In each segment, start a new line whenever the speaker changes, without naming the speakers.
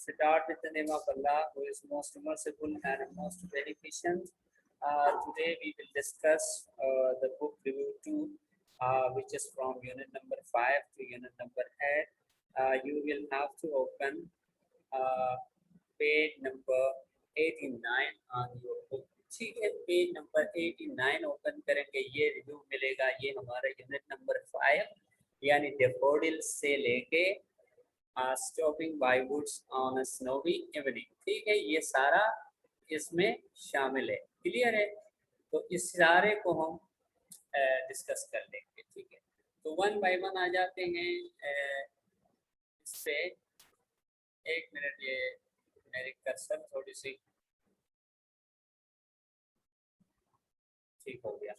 Start with the name of Allah, who is most merciful and most beneficent. Today we will discuss the book review 2, which is from unit number 5 to unit number 8. You will have to open page number 89 on your book. ठीक है, page number 89 open करेंगे, ये review मिलेगा। ये हमारा unit number 5 यानी daffodil से लेके stopping by woods on a snowy evening. ठीक है, ये सारा इसमें शामिल है। क्लियर है? तो इस सारे को हम डिस्कस कर लेंगे। ठीक है, तो वन बाय वन आ जाते हैं। इससे एक मिनट, ये मेरी कर्सर थोड़ी सी ठीक हो गया।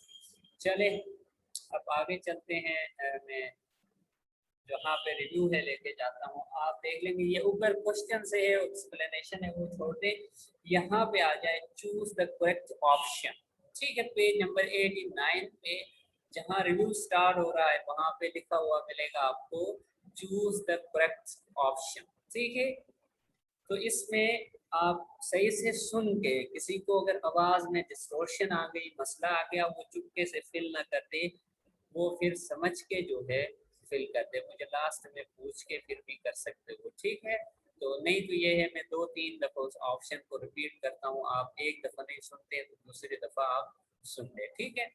चले अब आगे चलते हैं। मैं जहाँ पे रिव्यू है लेके जाता हूँ, आप देख लेंगे। ये ऊपर क्वेश्चन से है, एक्सप्लेनेशन है, वो छोड़ दे। यहाँ पे आ जाए चूज द करेक्ट ऑप्शन। ठीक है, पेज नंबर 89 पे जहाँ रिव्यू स्टार्ट हो रहा है वहां पे लिखा हुआ मिलेगा आपको चूज द करेक्ट ऑप्शन। ठीक है, तो इसमें आप सही से सुन के, किसी को अगर आवाज में डिस्टॉर्शन आ गई, मसला आ गया, वो चुपके से फिल ना कर दे, वो फिर समझ के जो है फिल कर दे। मुझे लास्ट में पूछ के फिर भी कर सकते हो। ठीक है, तो नहीं तो ये है, मैं 2-3 दफा उस ऑप्शन को रिपीट करता हूँ, आप एक दफा नहीं सुनते तो दूसरी दफा आप सुन ले। ठीक है,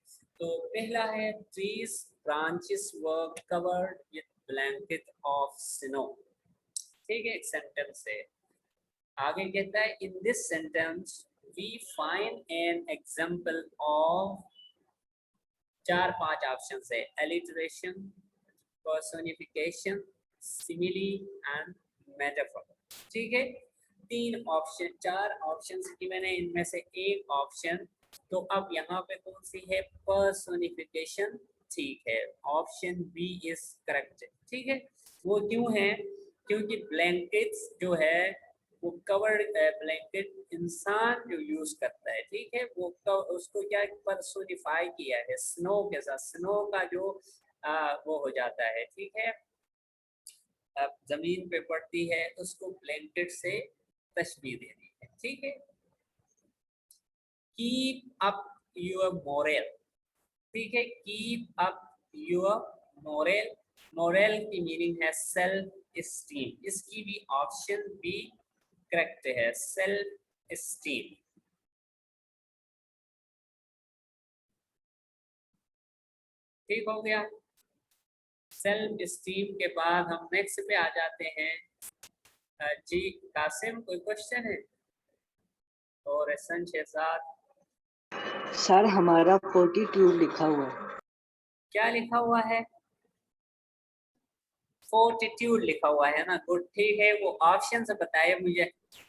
तो पहला है trees branches were covered with blanket of snow. ठीक है, एक सेंटेंस है। आगे कहता है in this sentence we find an example of, 4-5 option है, alliteration, personification, simile and metaphor. ठीक है, 4 ऑप्शन की मैंने, इनमें से एक ऑप्शन, तो अब यहाँ पे कौन सी है? पर्सोनिफिकेशन। ठीक है, ऑप्शन बी इज करेक्ट। ठीक है, वो क्यों है? क्योंकि ब्लैंकेट्स जो है वो कवर्ड ब्लैंकेट इंसान जो यूज करता है, ठीक है, वो उसको क्या पर्सोनिफाई किया है स्नो के साथ। स्नो का जो वो हो जाता है। ठीक है, अब जमीन पे पड़ती है, उसको ब्लैंकेट से तशबीह दे दी है। ठीक है, कीप अप योर मोरल। ठीक है, keep up your moral. Moral की मीनिंग है सेल्फ स्टीम। इसकी भी ऑप्शन बी करेक्ट है, सेल्फ स्टीम। ठीक हो गया। सेल्फ स्टीम के बाद हम नेक्स्ट पे आ जाते हैं। जी कासिम, कोई क्वेश्चन है? और एहसन शहजाद?
सर हमारा फोर्टिट्यूड लिखा हुआ है।
क्या लिखा हुआ है? फोर्टिट्यूड लिखा हुआ है ना? गुड, ठीक है। वो ऑप्शन से बताइए मुझे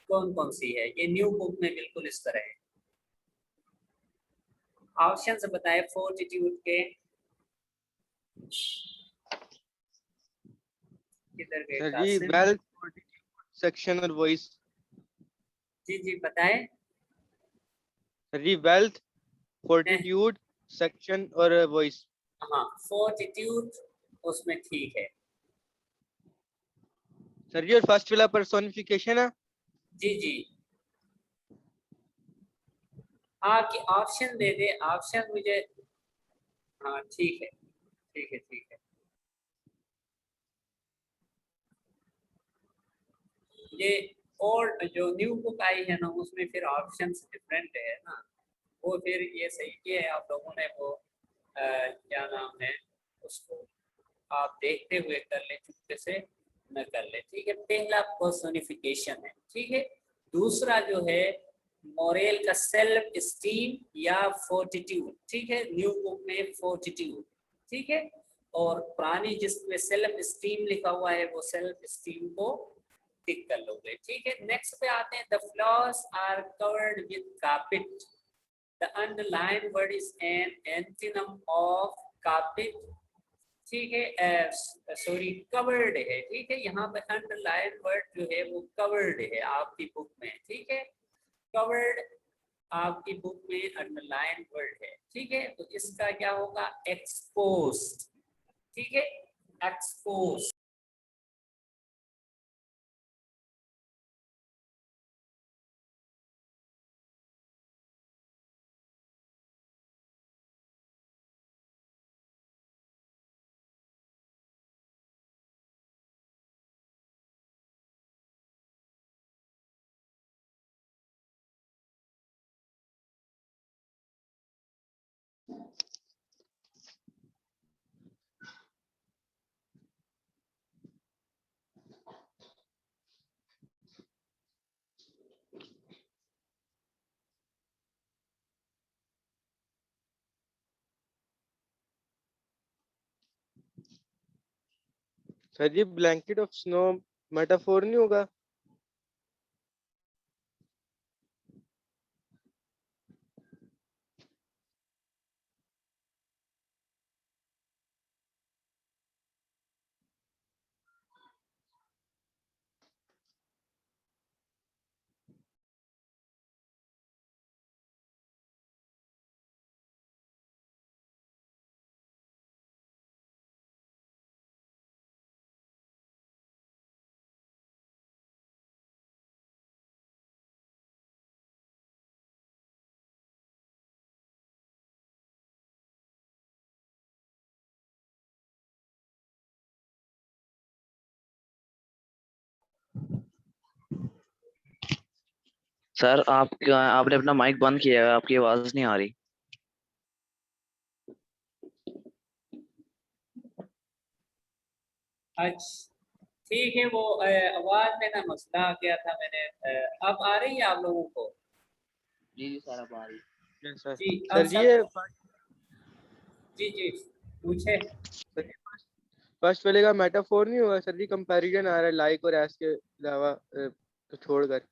कौन कौन सी है। ये न्यू बुक में बिल्कुल इस तरह है। ऑप्शन से बताइए फोर्टिट्यूड के। किधर गए कासिम?
वेल्थ, सेक्शन और वॉइस।
जी जी बताएं।
वेल्थ, फोर्टिट्यूड, सेक्शन और वॉइस।
हाँ, फोर्टिट्यूड उसमें ठीक है।
सर जी, और फर्स्ट वाला पर्सोनिफिकेशन है?
जी जी, आपकी ऑप्शन दे दे, ऑप्शन मुझे। हाँ ठीक है, ठीक है, ठीक है। ये और जो न्यू बुक आई है ना, उसमें फिर ऑप्शंस डिफरेंट है ना, वो फिर ये सही किया है आप लोगों ने। वो क्या नाम है, उसको आप देखते हुए कर ले, चुपके से न कर ले। ठीक है, पहला पर्सोनिफिकेशन है। ठीक है, दूसरा जो है मोरल का सेल्फ स्टीम या फोर्टिट्यूड। ठीक है, न्यू बुक में फोर्टिट्यूड। ठीक है, और पुरानी जिसमें सेल्फ स्टीम लिखा हुआ है वो सेल्फ स्टीम को टिक कर लोगे। ठीक है, नेक्स्ट पे आते हैं। The floors are covered with carpet. The underline word is an antonym of carpet. ठीक है, सॉरी कवर्ड है। ठीक है, यहाँ पे अंडरलाइन वर्ड जो है वो कवर्ड है आपकी बुक में। ठीक है, कवर्ड आपकी बुक में अंडरलाइन वर्ड है। ठीक है, तो इसका क्या होगा? एक्सपोज्ड। ठीक है, एक्सपोज्ड।
सर ये ब्लैंकेट ऑफ स्नो मेटाफोर नहीं होगा?
सर आपने अपना माइक बंद किया है, आपकी आवाज नहीं आ रही।
अच्छा ठीक है, वो आवाज में ना मसला आ गया था। मैंने अब आ रही है आप लोगों को?
जी जी सर, अब आ रही।
Yes, सर
जी अब
सर
सब
ये
जी जी पूछे।
फर्स्ट वाले का मेटाफोर नहीं होगा सर जी? कंपैरिजन आ रहा है लाइक और एस के अलावा तो छोड़कर।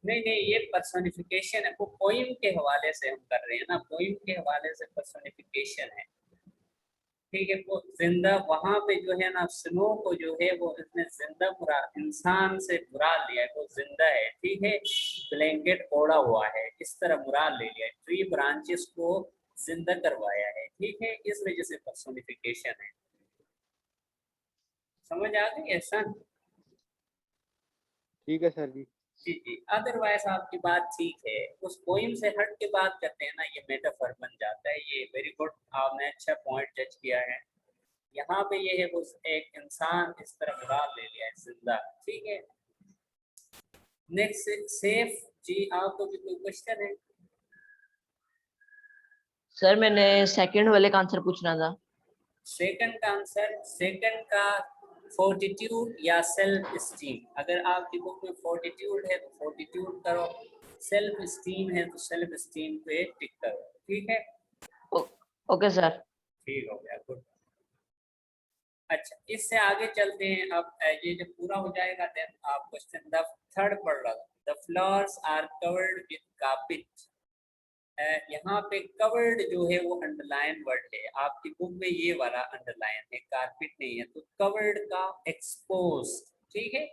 नहीं नहीं, ये पर्सोनिफिकेशन है, वो पोइम के हवाले से हम कर रहे हैं ना, पोइम के हवाले से पर्सोनिफिकेशन है। ठीक है, वो जिंदा वहां पे जो है ना, स्नो को जो है वो इसने जिंदा इंसान से मुराद लिया है, वो जिंदा है। ठीक है, ब्लैंकेट ओढ़ा हुआ है, इस तरह मुराद ले लिया है, ट्री ब्रांचेस को जिंदा करवाया है। ठीक है, इस वजह से पर्सोनिफिकेशन है। समझ आ गई ऐसा?
ठीक है सर जी।
जी जी, अदरवाइज आपकी बात ठीक है। उस पोइम से हट के बात करते हैं ना, ये मेटाफर बन जाता है। ये वेरी गुड, आपने अच्छा पॉइंट टच किया है। यहाँ पे ये है, वो एक इंसान इस तरह मुराद ले लिया है, जिंदा। ठीक है, नेक्स्ट सेफ जी, आपको भी कोई क्वेश्चन है?
सर मैंने सेकंड वाले का आंसर पूछना था।
सेकंड का आंसर, सेकंड का फोर्टिट्यूड या सेल्फ स्टीम। अगर आपकी बुक में फोर्टिट्यूड है तो फोर्टिट्यूड करो, सेल्फ स्टीम है तो सेल्फ स्टीम पे टिक करो। ठीक है,
ओके सर।
ठीक हो गया, गुड। अच्छा, इससे आगे चलते हैं। अब ये जब पूरा हो जाएगा देन आप क्वेश्चन द थर्ड पढ़ रहा। The floors are covered with carpet. यहाँ पे कवर्ड जो है वो अंडरलाइन वर्ड है, आपकी बुक में ये वाला अंडरलाइन है, कारपेट नहीं है। तो कवर्ड का एक्सपोज्ड। ठीक है,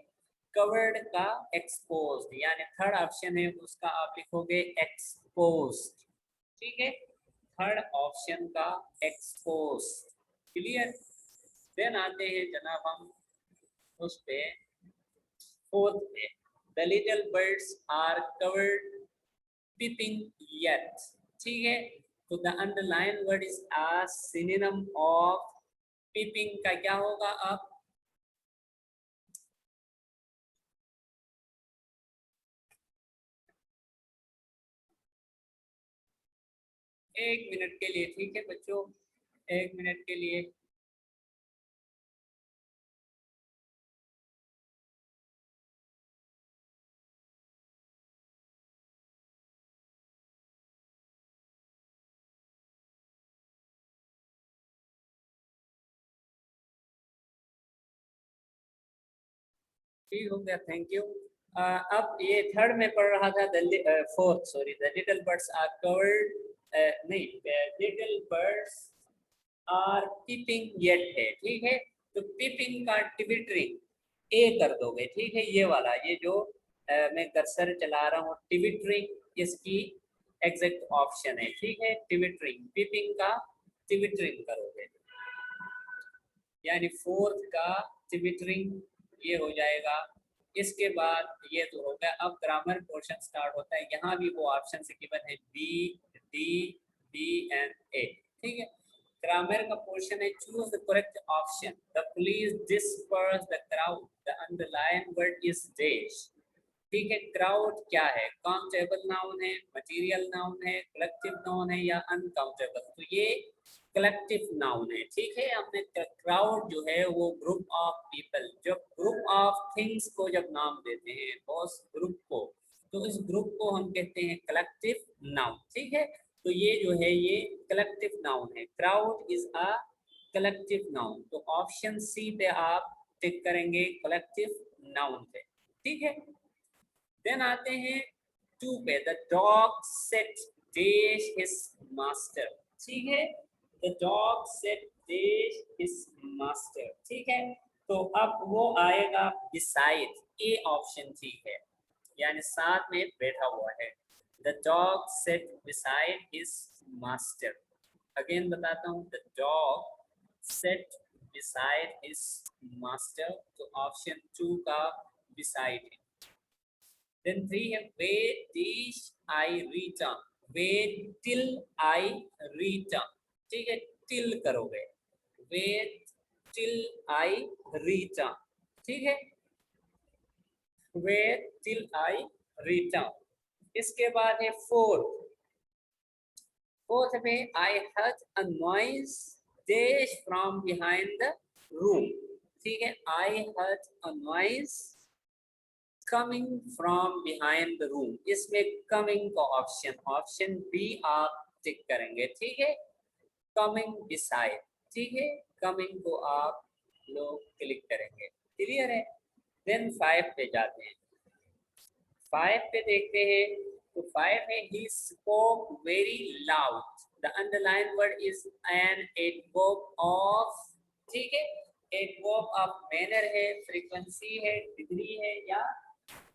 कवर्ड का एक्सपोज्ड, यानी थर्ड ऑप्शन है उसका आप लिखोगे एक्सपोज्ड। ठीक है, थर्ड ऑप्शन का एक्सपोज्ड। क्लियर? देन आते हैं जनाब हम उस पे फोर्थ पे। The little birds are covered peeping yet। ठीक है, तो the underline word is a synonym of peeping का क्या होगा? अब एक मिनट के लिए, ठीक है बच्चों, एक मिनट के लिए। ठीक हो गया, थैंक यू। अब ये थर्ड में पढ़ रहा था, fourth sorry, the little birds are covered, नहीं, little birds are peeping yet है। ठीक है, तो पीपिंग का ट्विटरिंग ए कर दोगे। ठीक है, ये वाला, ये जो मैं कर्सर चला रहा हूँ, ट्विटरिंग इसकी एग्जैक्ट ऑप्शन है। ठीक है, ट्विटरिंग, पीपिंग का ट्विटरिंग करोगे, यानी फोर्थ का ट्विटरिंग ये हो जाएगा। इसके बाद ये तो हो गया। अब ग्रामर पोर्शन स्टार्ट होता है। यहाँ भी वो ऑप्शन से गिवन है बी, डी, बी एंड ए। ठीक है, ग्रामर का पोर्शन है, choose the correct option. The police disperse the crowd, the underline word is dash. ठीक है, क्राउड क्या है, काउंटेबल नाउन है, मटेरियल नाउन है, कलेक्टिव नाउन है या अनकाउंटेबल, तो ये कलेक्टिव नाउन है। ठीक है, हमने क्राउड जो है वो ग्रुप ऑफ पीपल, जब ग्रुप ऑफ थिंग्स को जब नाम देते हैं उस ग्रुप को, तो इस ग्रुप को हम कहते हैं कलेक्टिव नाउन। ठीक है, तो ये जो है ये कलेक्टिव नाउन है, crowd is a collective noun. तो ऑप्शन सी पे आप टिक करेंगे कलेक्टिव नाउन पे। ठीक है, देन आते हैं टू पे, the dog set dash his master. ठीक है, the dog set dash his master. ठीक है, तो अब वो आएगा बिसाइड, ए ऑप्शन ठीक है, यानी साथ में बैठा हुआ है। The dog set beside his master. Again बताता हूँ, the dog set beside his master, तो ऑप्शन 2 का बिसाइड है। Then 3 है wait till I return, wait till I return। ठीक है, till करोगे, wait till I return। ठीक है, wait till I return। इसके बाद है फोर्थ में I heard a noise dash from behind the room। ठीक है, I heard a noise coming from behind the room, इसमें coming का ऑप्शन बी आप टिक करेंगे। ठीक है, coming beside। ठीक है, coming को आप लोग क्लिक करेंगे, क्लियर है। देन 5 पे जाते हैं, 5 पे देखते हैं, तो 5 है he spoke very loud, the underlined word is an adverb of। ठीक है, adverb of manner है, frequency है, degree है या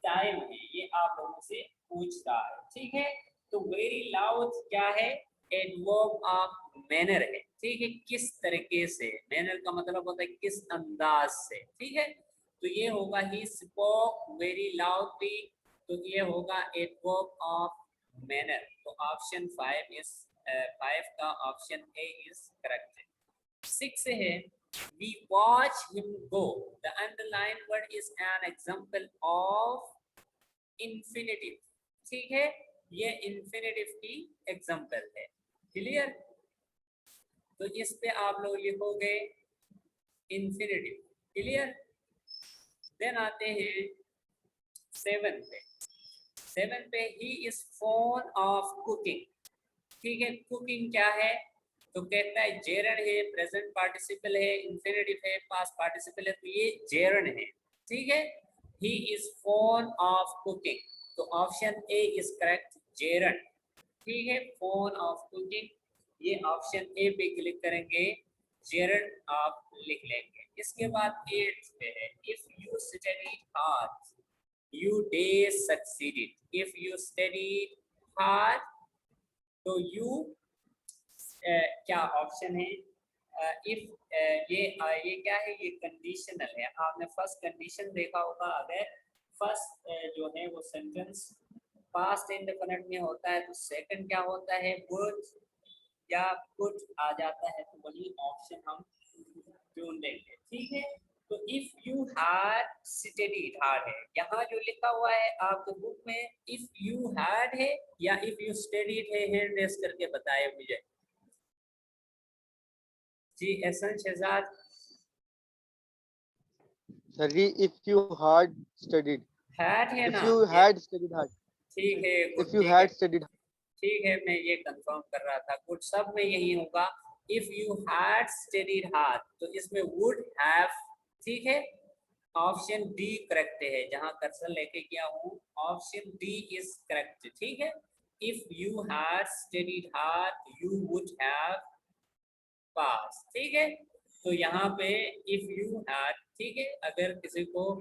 टाइम है, ये आप लोगों से पूछता है। ठीक है, तो वेरी लाउड क्या है, एडवर्ब ऑफ मैनर है। ठीक है, किस तरीके से, मैनर का मतलब होता है किस अंदाज से। ठीक है, तो ये होगा ही स्पोक वेरी लाउडली, तो ये होगा एडवर्ब ऑफ मैनर। तो ऑप्शन 5 का ऑप्शन ए इज करेक्ट। 6 है we watch him go, the underlined word is an example of infinitive। ठीक है, ये infinitive की एग्जाम्पल है, क्लियर। तो इस पे आप लोग लिखोगे infinitive, क्लियर। देन आते हैं 7 पे, 7 पे he is fond of cooking। ठीक है, कुकिंग क्या है, तो कहता है जेरन है, प्रेजेंट पार्टिसिपल है, इंफिनिटिव है, पास्ट पार्टिसिपल है, तो ये जेरन है। ठीक है, he is fond of cooking, तो option A is correct, gerund. ठीक है, फॉन्ड ऑफ कुकिंग, ये ऑप्शन ए पे क्लिक करेंगे, जेरन आप लिख लेंगे। इसके बाद 8 पे है if you study hard you day succeeded, if you study hard तो यू क्या ऑप्शन है, इफ ये क्या है, ये कंडीशनल है। आपने फर्स्ट कंडीशन देखा होगा, अगर फर्स्ट जो है वो सेंटेंस पास्ट इंडेफिनिट में होता है तो सेकंड क्या होता है, वुड या कुड आ जाता है, तो वही ऑप्शन हम चुन लेंगे। ठीक है, तो if you had studied hard है, यहाँ जो लिखा हुआ है आपको बुक में इफ यू हैड है या इफ यू स्टडीड है, हैंड रेस करके बताए मुझे जी। Ehsan Shahzad
sir ji, if you had studied,
had है
if
ना,
you had studied hard,
ठीक है,
if you had studied hard,
ठीक है, मैं ये कंफर्म कर रहा था, कुछ सब में यही होगा। If you had studied hard, तो इसमें वुड हैव। ठीक है, ऑप्शन डी करेक्ट है, जहां कर्सर लेके गया हूँ ऑप्शन डी इज करेक्ट। ठीक है, if you had studied hard you would have pass. ठीक है, तो यहाँ पे इफ यू हैड। ठीक है, अगर किसी को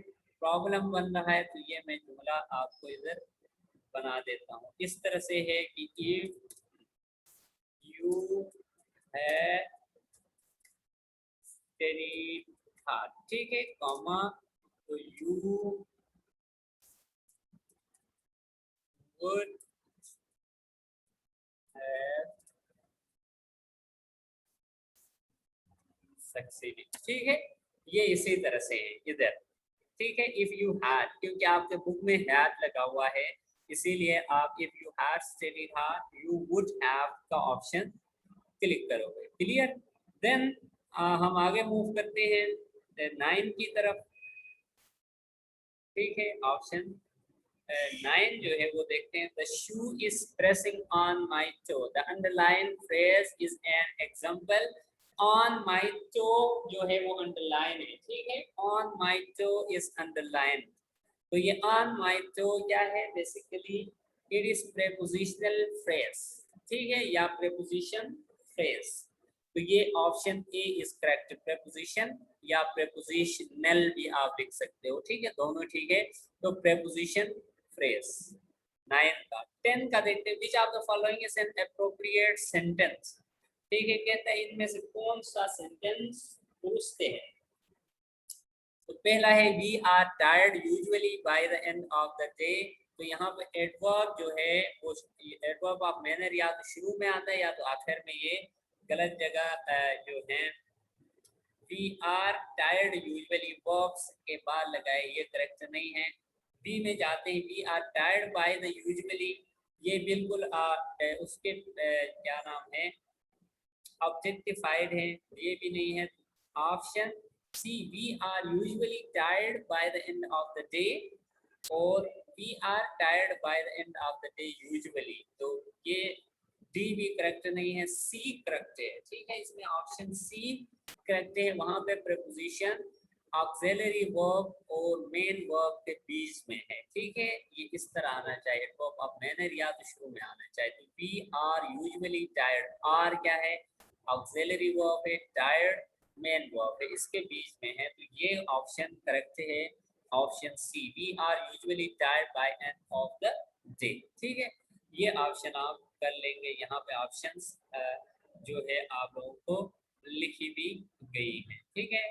प्रॉब्लम बन रहा है तो ये मैं जुमला आपको इधर बना देता हूँ। इस तरह से है कि if you had studied hard, ठीक है, कॉमा, तो यू वुड हैव सक्सीडेड। ठीक है, ये इसी तरह से है इधर। ठीक है, इफ यू हैड, क्योंकि आपके बुक में हैड लगा हुआ है इसीलिए आप if you had studied hard you would have का ऑप्शन क्लिक करोगे। क्लियर? देन हम आगे मूव करते हैं 9 की तरफ। ठीक है, ऑप्शन 9 जो है वो देखते हैं। The shoe is pressing on my toe, the underline phrase is an example. On my toe जो है वो अंडरलाइन है। ठीक है, on my toe is underline. तो ये ऑन माई टो क्या है? Basically it is prepositional phrase. ठीक है, या प्रेपोजिशन फ्रेज। तो ये option A is correct, preposition या प्रेपोजिशनल भी आप लिख सकते हो। ठीक है, दोनों ठीक है। तो प्रेपोजिशन फ्रेज 9 का। 10 का देखते हैं। Which of the following is an appropriate sentence. ठीक है, कहता है इनमें से कौन सा सेंटेंस पूछते हैं। तो पहला है we are tired usually by the end of the day. तो यहाँ पे एडवर्ब जो है वो एडवर्ब ऑफ मैनर या तो शुरू में आता है या तो आखिर में। ये गलत जगह जो है we are tired usually verbs के बाद लगाए, ये करेक्ट नहीं है। बी में जाते हैं we are tired by the usually, ये बिल्कुल उसके क्या नाम है ऑब्जेक्टिफाइड है, ये भी नहीं है। Option C we are usually tired by the end of the day और we are tired by the end of the day usually. तो ये डी भी करेक्ट नहीं है, सी करेक्ट है। ठीक है, इसमें ऑप्शन सी करेक्ट है। वहां पे प्रीपोजिशन ऑक्सिलरी वर्ब और मेन वर्ब के बीच में है। ठीक है, ये इस तरह आना चाहिए, वर्ब ऑफ मैनर या तो शुरू में आना चाहिए। तो we are usually tired, are क्या है ऑक्सिलरी वर्ब है, टायर्ड मेन वर्ब है, इसके बीच में है। तो ये ऑप्शन करेक्ट है, option C we are usually tired by end of the day. ठीक है, ये ऑप्शन आप कर लेंगे। यहाँ पे ऑप्शंस जो है आप लोगों को लिखी भी गई है। ठीक है,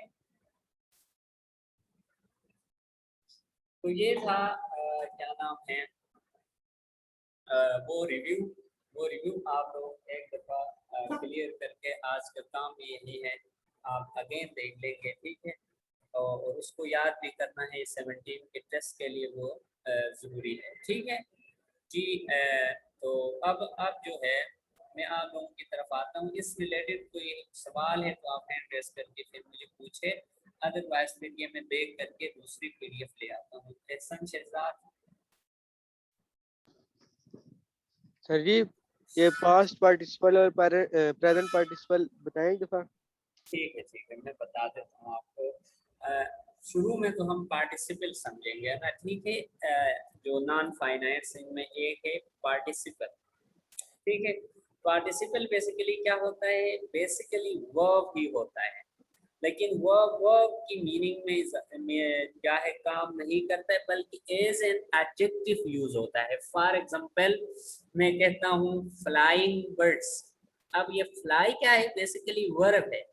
तो ये था क्या नाम है वो रिव्यू आप लोग एक दफ़ा क्लियर करके आज का काम भी यही है, आप अगेन देख लेंगे। ठीक है, और उसको याद भी करना है 17 के टेस्ट के लिए, वो ज़रूरी है। ठीक है जी। तो अब जो है मैं आप लोगों की तरफ आता हूँ। इस रिलेटेड कोई सवाल है तो आप हैंड रेस करके फिर मुझे पूछे, अदरवाइज फिर ये मैं देख करके दूसरी पीडीएफ ले आता हूँ। एहसन शहजाद।
सर जी ये पास्ट पार्टिसिपल और प्रेजेंट पार्टिसिपल बताएं एक दफा।
ठीक है मैं बता देता हूँ आपको। शुरू में तो हम पार्टिसिपल समझेंगे ना। ठीक है, जो नॉन फाइनाइट्स इनमें एक है पार्टिसिपल। ठीक है, पार्टिसिपल बेसिकली क्या होता है, बेसिकली वर्ब ही होता है, लेकिन वर्ब की मीनिंग में क्या है काम नहीं करता है, बल्कि एज एन एडजेक्टिव यूज होता है। फॉर एग्जांपल मैं कहता हूँ फ्लाइंग बर्ड्स। अब ये फ्लाई क्या है, बेसिकली वर्ब है,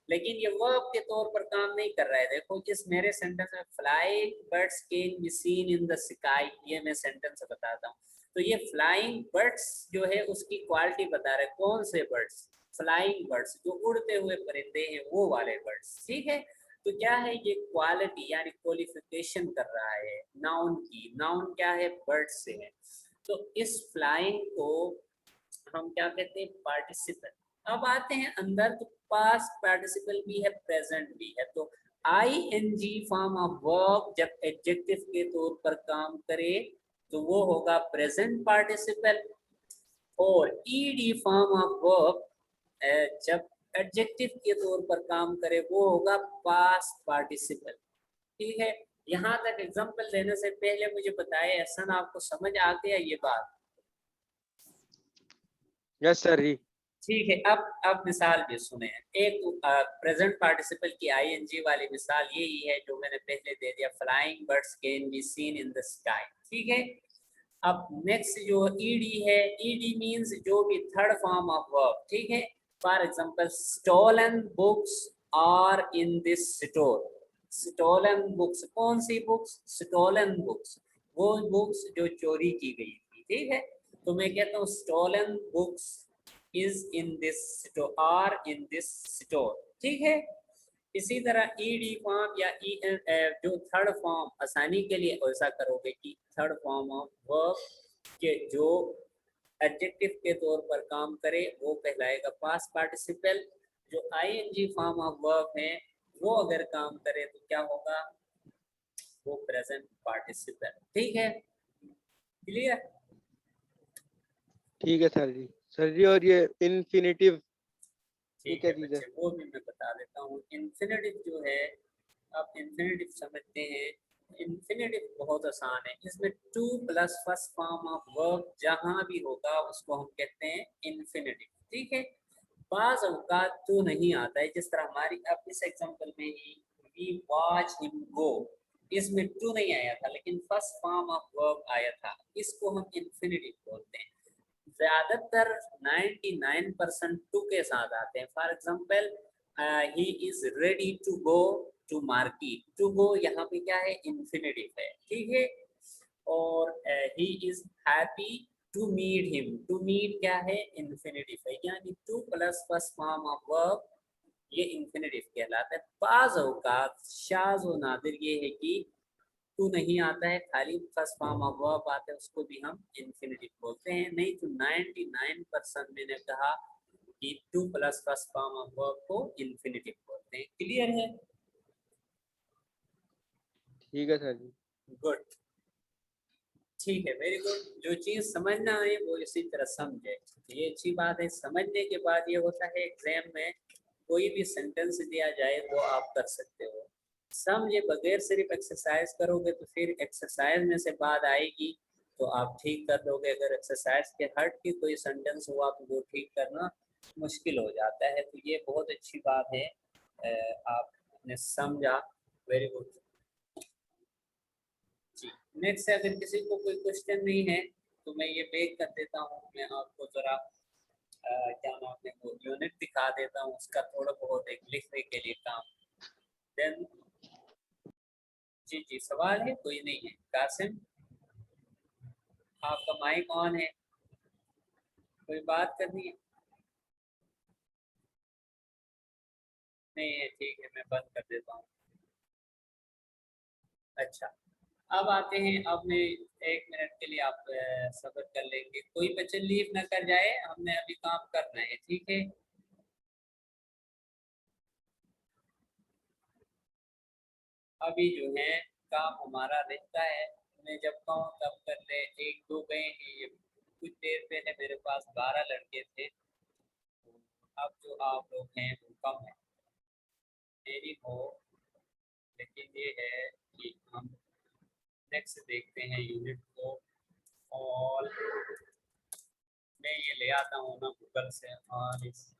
लेकिन ये वर्ब के तौर पर काम नहीं कर रहा है। देखो जिस मेरे सेंटेंस में flying birds can be seen in the sky, ये मैं सेंटेंस बताता हूँ। तो ये फ्लाइंग बर्ड्स जो है उसकी क्वालिटी बता रहे, कौन से बर्ड्स, फ्लाइंग बर्ड्स जो उड़ते हुए परिंदे हैं वो वाले बर्ड्स। ठीक है, तो क्या है ये क्वालिटी यानी क्वालिफिकेशन कर रहा है नाउन की। नाउन क्या है, बर्ड से है। तो इस फ्लाइंग को हम क्या कहते हैं, पार्टिसिपल। अब आते हैं अंदर, तो पास्ट पार्टिसिपल भी है, प्रेजेंट भी है। तो आईएनजी फॉर्म ऑफ वर्ब जब एडजेक्टिव के तौर पर काम करे तो वो होगा प्रेजेंट पार्टिसिपल, और ईडी फॉर्म ऑफ वर्ब जब एडजेक्टिव के तौर पर काम करे वो होगा पास्ट पार्टिसिपल। ठीक है, यहाँ तक एग्जांपल देने से पहले मुझे बताए एहसन आपको समझ आ गया ये बात?
यस सर जी।
ठीक है, अब मिसाल भी सुने। एक प्रेजेंट पार्टिसिपल की आईएनजी वाली मिसाल यही है जो मैंने पहले दे दिया, flying birds can be seen in the sky. ठीक है, अब नेक्स्ट जो ईडी है, ईडी मींस जो भी थर्ड फॉर्म ऑफ वर्ब। ठीक है, for example stolen books are in this store. Stolen books, कौन सी बुक्स, स्टोलन बुक्स, वो बुक्स जो चोरी की गई थी। ठीक है, तो मैं कहता हूँ stolen books is in this store, are in this store। ठीक है, इसी तरह ईडी फॉर्म या जो थर्ड फॉर्म आसानी के लिए ऐसा करोगे कि थर्ड फॉर्म ऑफ वर्ब के जो एडजेक्टिव के तौर पर काम करे वो कहलाएगा पास्ट पार्टिसिपल। जो आईएनजी फॉर्म ऑफ वर्ब है वो अगर काम करे तो क्या होगा, वो प्रेजेंट पार्टिसिपल। ठीक है, क्लियर?
ठीक है सर जी। सर जी और ये इन्फिनेटिव
ठीक है बच्चे, वो भी मैं बता देता हूँ। इन्फिनेटिव जो है, आप इन्फिनेटिव समझते हैं, इन्फिनेटिव बहुत आसान है। इसमें to plus first form of verb जहां भी होगा उसको हम कहते हैं इन्फिनेटिव। ठीक है, बाज औकात तो नहीं आता है, जिस तरह हमारी अब इस एग्जांपल में ही वी वॉच हिम गो, इसमें टू नहीं आया था लेकिन फर्स्ट फॉर्म ऑफ वर्ब आया था, इसको हम इन्फिनेटिव बोलते हैं। ज्यादातर 99% टू के साथ आते हैं। For example he is ready to go to market, to go यहाँ पे क्या है, इन्फिनेटिव है। ठीक है, और he is happy to meet him, to meet क्या है, इन्फिनेटिव है। यानी to plus first form of verb ये इन्फिनेटिव कहलाता है। बाज़ औकात शाज़ व नादिर ये है कि टू नहीं आता है, खाली फर्स्ट फॉर्म ऑफ वर्ब आता है, उसको भी हम इन्फिनेटिव बोलते हैं। नहीं तो 99% मैंने कहा कि to plus first form of verb को इन्फिनेटिव बोलते हैं। क्लियर है?
ठीक है सर जी।
गुड, ठीक है, वेरी गुड। जो चीज समझना है वो इसी तरह समझे, ये अच्छी बात है। समझने के बाद ये होता है एग्जाम में कोई भी सेंटेंस दिया जाए वो आप कर सकते हो। समझे बगैर सिर्फ एक्सरसाइज करोगे तो फिर एक्सरसाइज में से बात आएगी तो आप ठीक कर दोगे। अगर एक्सरसाइज के हट के कोई सेंटेंस हुआ तो वो ठीक करना मुश्किल हो जाता है। तो ये बहुत अच्छी बात है, आपने समझा, वेरी गुड जी। नेक्स्ट अगर किसी को कोई क्वेश्चन नहीं है तो मैं ये बेक कर देता हूँ। मैं आपको जरा क्या नाम है वो यूनिट दिखा देता हूँ, उसका थोड़ा बहुत एक लिखने के लिए काम। देन जी जी, सवाल है? कोई नहीं है? कासिम आपका माइक ऑन है, कोई बात करनी है? नहीं है, ठीक है, मैं बंद कर देता हूँ। अच्छा, अब आते हैं, अब मैं 1 मिनट के लिए आप सब्र कर लेंगे, कोई बच्चे लीव ना कर जाए, हमने अभी काम करना है। ठीक है, अभी जो है काम हमारा रहता है, मैं जब कहूँ तब कर ले। 1-2 गए हैं, ये कुछ देर पहले मेरे पास 12 लड़के थे, अब जो आप लोग हैं वो कम है, मेरी हो। लेकिन ये है कि हम नेक्स्ट देखते हैं यूनिट को, और मैं ये ले आता हूँ ना गूगल से, और इस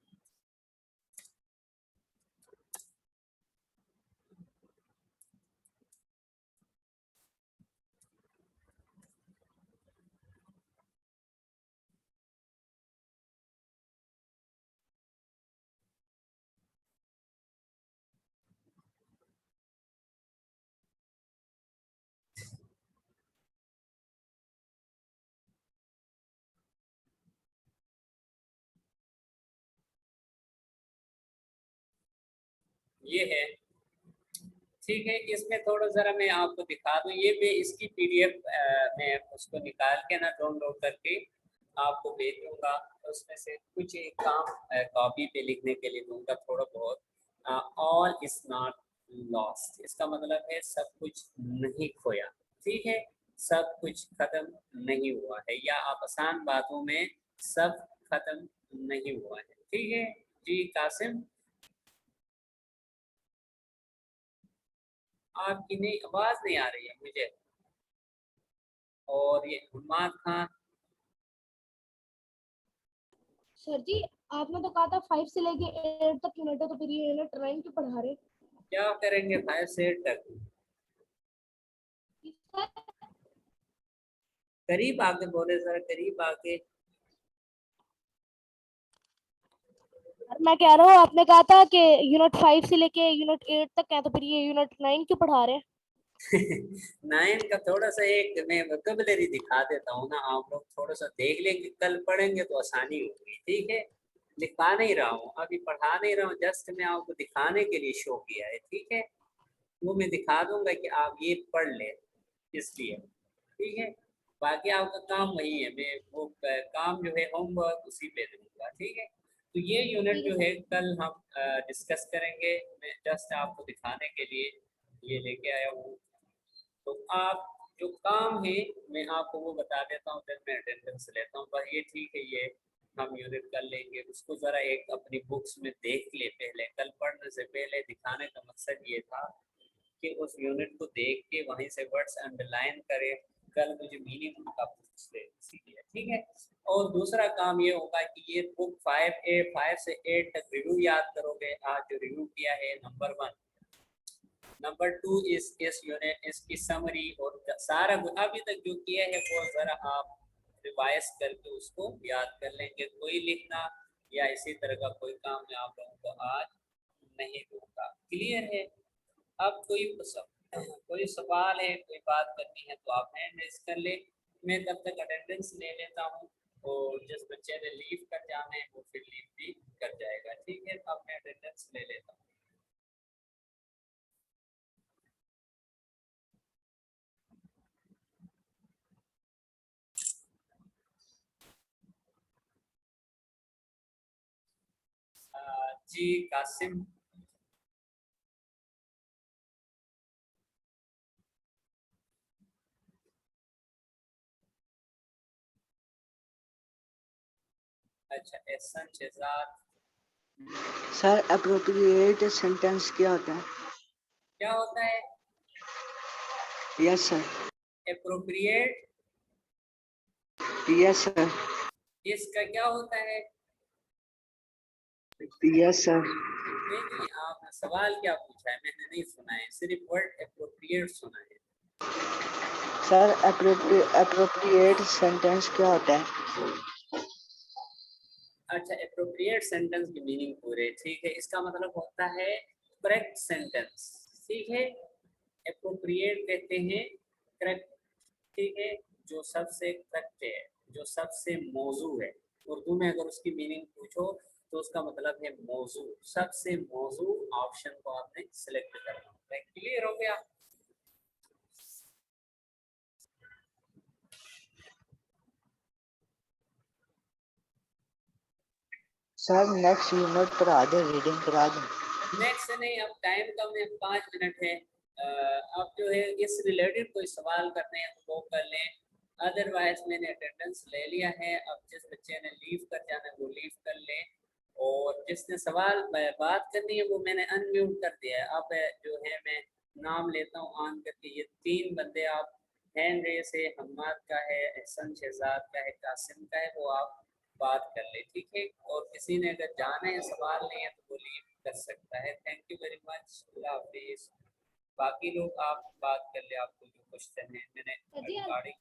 ये है। ठीक है, इसमें थोड़ा ज़रा मैं आपको दिखा दूँ, ये मैं इसकी PDF मैं उसको निकाल के ना डाउनलोड करके आपको भेज दूँगा। उसमें से कुछ एक काम कॉपी पे लिखने के लिए दूँगा थोड़ा बहुत। ऑल इज नॉट लॉस्ट, इसका मतलब है सब कुछ नहीं खोया। ठीक है, सब कुछ खत्म नहीं हुआ है, या आप आसान बातों में सब खत्म नहीं हुआ है। ठीक है जी। कासिम आपकी नहीं, आवाज नहीं आ रही है मुझे। और ये हुमाद खान,
सर जी आपने तो कहा था 5 से लेके 8 तक यूनिट है, तो फिर ये यूनिट 9 क्यों पढ़ा रहे?
क्या करेंगे 5 से 8 तक? करीब आके बोले, जरा करीब आके।
मैं कह रहा हूँ आपने कहा था कि यूनिट 5 से लेके यूनिट 8 तक है, तो फिर ये यूनिट 9 क्यों पढ़ा रहे हैं?
9 का थोड़ा सा एक मैं वोकैबुलरी दिखा देता हूँ ना, आप लोग थोड़ा सा देख लेंगे, कल पढ़ेंगे तो आसानी होगी। ठीक है, लिखा नहीं रहा हूँ, अभी पढ़ा नहीं रहा हूँ, जस्ट मैं आपको दिखाने के लिए शो किया है, ठीक है। वो मैं दिखा दूंगा कि आप ये पढ़ लें, इसलिए ठीक है। बाकी आपका काम वही है, मैं वो काम जो है होमवर्क उसी पे दूंगा, ठीक है। तो ये यूनिट
ठीक है
जो है कल हम डिस्कस करेंगे, मैं जस्ट आपको दिखाने के लिए ये लेके आया हूँ। तो आप जो काम है मैं आपको वो बता देता हूँ, फिर मैं अटेंडेंस लेता हूँ, बस ये ठीक है, ये हम यूनिट कर लेंगे। उसको ज़रा एक अपनी बुक्स में देख ले पहले, कल पढ़ने से पहले दिखाने का मकसद ये था कि उस यूनिट को देख के वहीं से वर्ड्स अंडरलाइन करे, कल मुझे मीनिंग उनका पूछ ले, इसीलिए ठीक है। और दूसरा काम ये होगा कि ये बुक 5 से 8 तक रिव्यू याद करोगे। आज जो रिव्यू किया है नंबर 1, नंबर 2 इस यूनिट, इसकी समरी और सारा अभी तक जो किया है वो ज़रा आप रिवाइज करके उसको याद कर लेंगे। कोई लिखना या इसी तरह का कोई काम मैं आप लोगों को आज नहीं दूंगा, क्लियर है। अब कोई सवाल है, कोई बात करनी है तो आप हैंड रेज कर ले, मैं तब तक अटेंडेंस ले लेता हूँ, और जिस बच्चे ने लीव कर जाना है वो फिर लीव भी कर जाएगा, ठीक है। अब मैं अटेंडेंस ले लेता हूँ। जी कासिम, अच्छा Ehsan Shahzad,
sir appropriate sentence क्या होता है?
क्या होता है
yes sir.
Appropriate?
Yes sir.
इसका क्या होता है?
Yes sir.
नहीं, आपने सवाल क्या पूछा है, मैंने नहीं सुना है, सिर्फ वर्ड एप्रोप्रिएट सुना है।
सर अप्रोप्रिएट सेंटेंस क्या होता है?
अच्छा, एप्रोप्रिएट सेंटेंस की मीनिंग पूरे, ठीक है। इसका मतलब होता है करेक्ट सेंटेंस, ठीक है। एप्रोप्रिएट कहते हैं करेक्ट, ठीक है, जो सबसे करेक्ट है, जो सबसे मौजू है। उर्दू में अगर उसकी मीनिंग पूछो तो उसका मतलब है मौजू, सबसे मौजू ऑप्शन को आपने सिलेक्ट करना होता है। क्लियर हो गया?
सर नेक्स्ट यूनिट करा दे, रीडिंग करा दे।
नेक्स्ट नहीं, अब टाइम कम है, 5 मिनट है। अब जो है इस रिलेटेड कोई सवाल करने हैं तो वो कर लें, अदरवाइज मैंने अटेंडेंस ले लिया है। अब जिस बच्चे ने लीव कर जाना है वो लीव कर ले, और जिसने सवाल बात करनी है वो मैंने अनम्यूट कर दिया है। अब जो है मैं नाम लेता हूँ ऑन करके, ये 3 बंदे आप हैंड रेस है, हम्माद का है, एहसन शहजाद का है, कासिम का है, वो आप बात कर ले, ठीक है। और किसी ने अगर जाना है, सवाल नहीं है तो वो लीव कर सकता है। थैंक यू वेरी मच, अल्लाह हाफिज। बाकी लोग आप बात कर ले, आपको जो क्वेश्चन है मैंने
जी,
रिकॉर्डिंग